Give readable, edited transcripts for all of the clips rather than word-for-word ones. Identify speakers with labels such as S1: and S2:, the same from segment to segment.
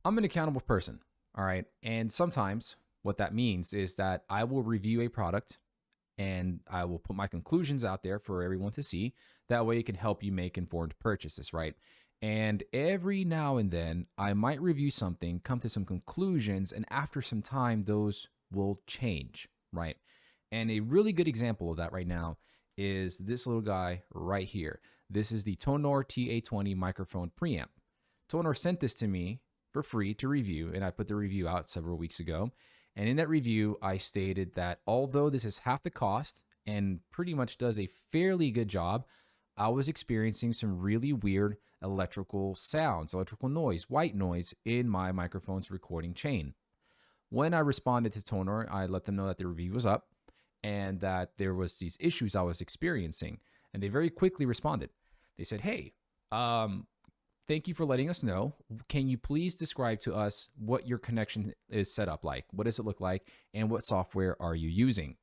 S1: I'm an accountable person, all right? And sometimes what that means is that I will review a product and I will put my conclusions out there for everyone to see. That way it can help you make informed purchases, right? And every now and then I might review something, come to some conclusions, and after some time, those will change, right? And a really good example of that right now is this little guy right here. This is the Tonor TA20 microphone preamp. Tonor sent this to me for free to review, and I put the review out several weeks ago. And in that review, I stated that although this is half the cost and pretty much does a fairly good job, I was experiencing some really weird electrical sounds, electrical noise, white noise in my microphone's recording chain. When I responded to Tonor, I let them know that the review was up and that there was these issues I was experiencing. And they very quickly responded. They said, hey, thank you for letting us know. Can you please describe to us what your connection is set up like? What does it look like? And what software are you using?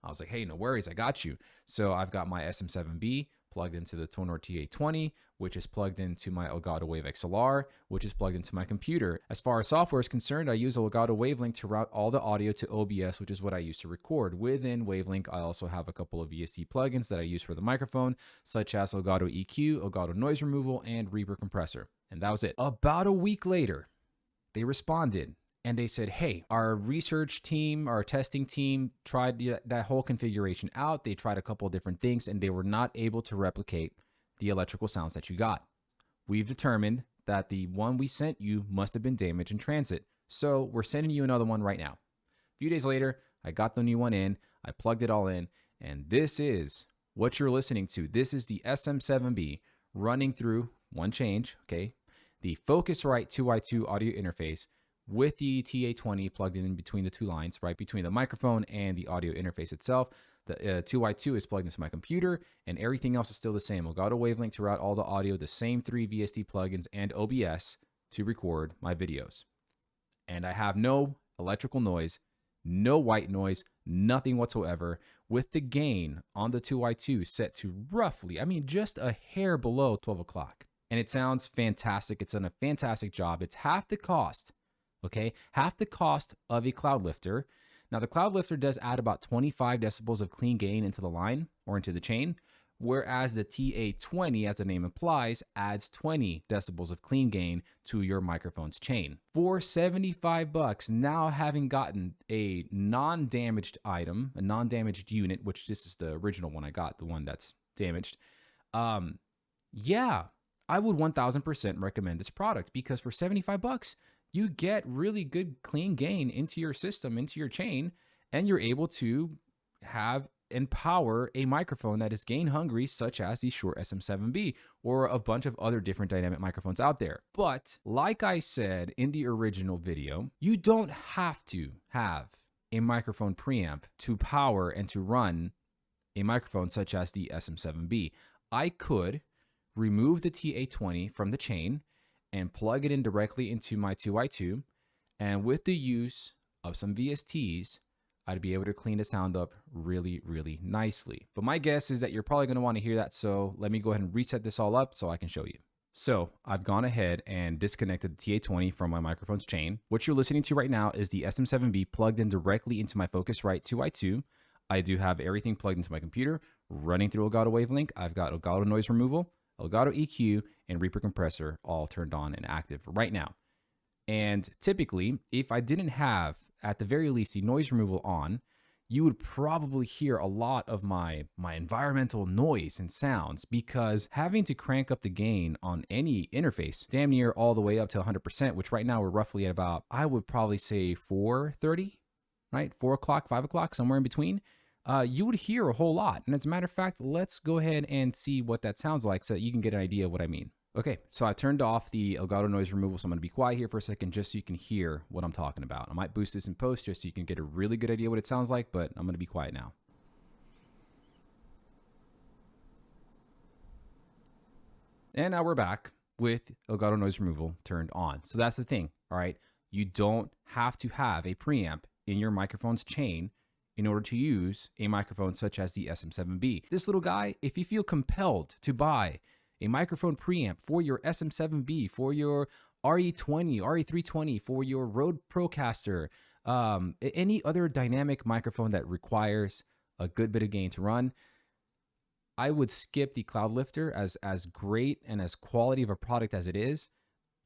S1: I was like, hey, no worries, I got you. So I've got my SM7B plugged into the Tonor TA20, which is plugged into my Elgato Wave XLR, which is plugged into my computer. As far as software is concerned, I use Elgato Wavelink to route all the audio to OBS, which is what I use to record. Within Wavelink, I also have a couple of VST plugins that I use for the microphone, such as Elgato EQ, Elgato Noise Removal, and Reaper Compressor. And that was it. About a week later, they responded and they said, hey, our research team, our testing team tried that whole configuration out. They tried a couple of different things and they were not able to replicate the electrical sounds that you got. We've determined that the one we sent you must have been damaged in transit. So we're sending you another one right now. A few days later, I got the new one in, I plugged it all in, and this is what you're listening to. This is the SM7B running through one change, okay? The Focusrite 2i2 audio interface with the TA20 plugged in between the two lines, right between the microphone and the audio interface itself. The 2i2 is plugged into my computer, and everything else is still the same. Elgato Wavelink to route all the audio, the same 3 VST plugins and OBS to record my videos. And I have no electrical noise, no white noise, nothing whatsoever, with the gain on the 2i2 set to roughly, just a hair below 12 o'clock. And it sounds fantastic. It's done a fantastic job. It's half the cost. Okay, half the cost of a cloud lifter. Now the cloud lifter does add about 25 decibels of clean gain into the line or into the chain, whereas the TA20, as the name implies, adds 20 decibels of clean gain to your microphone's chain. For 75 bucks, now having gotten a non-damaged item, a non-damaged unit, which this is the original one I got, the one that's damaged, yeah, I would 1000% recommend this product because for 75 bucks, you get really good clean gain into your system, into your chain, and you're able to have and power a microphone that is gain hungry, such as the Shure SM7B or a bunch of other different dynamic microphones out there. But like I said in the original video, you don't have to have a microphone preamp to power and to run a microphone such as the SM7B. I could remove the TA20 from the chain and plug it in directly into my 2i2, and with the use of some VSTs, I'd be able to clean the sound up really, really nicely. But my guess is that you're probably gonna wanna hear that, so let me go ahead and reset this all up so I can show you. So I've gone ahead and disconnected the TA20 from my microphone's chain. What you're listening to right now is the SM7B plugged in directly into my Focusrite 2i2. I do have everything plugged into my computer, running through Elgato Wavelink. I've got Elgato Noise Removal, Elgato EQ, and Reaper Compressor all turned on and active right now. And typically, if I didn't have, at the very least, the noise removal on, you would probably hear a lot of my environmental noise and sounds, because having to crank up the gain on any interface, damn near all the way up to 100%, which right now we're roughly at about, I would probably say 4:30, right? 4 o'clock, 5 o'clock, somewhere in between. You would hear a whole lot. And as a matter of fact, let's go ahead and see what that sounds like so that you can get an idea of what I mean. Okay, so I turned off the Elgato Noise Removal, so I'm gonna be quiet here for a second just so you can hear what I'm talking about. I might boost this in post just so you can get a really good idea what it sounds like, but I'm gonna be quiet now. And now we're back with Elgato Noise Removal turned on. So that's the thing, all right? You don't have to have a preamp in your microphone's chain in order to use a microphone such as the SM7B. This little guy, if you feel compelled to buy a microphone preamp for your SM7B, for your RE20, RE320 for your Rode Procaster, any other dynamic microphone that requires a good bit of gain to run, I would skip the Cloud Lifter, as great and as quality of a product as it is,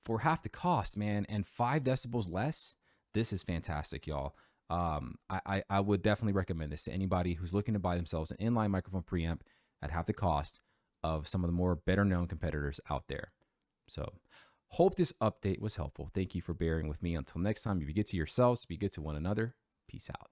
S1: for half the cost, man, and 5 decibels less. This is fantastic, y'all. I would definitely recommend this to anybody who's looking to buy themselves an inline microphone preamp at half the cost of some of the more better known competitors out there. So hope this update was helpful. Thank you for bearing with me. Until next time, be good to yourselves, be good to one another. Peace out.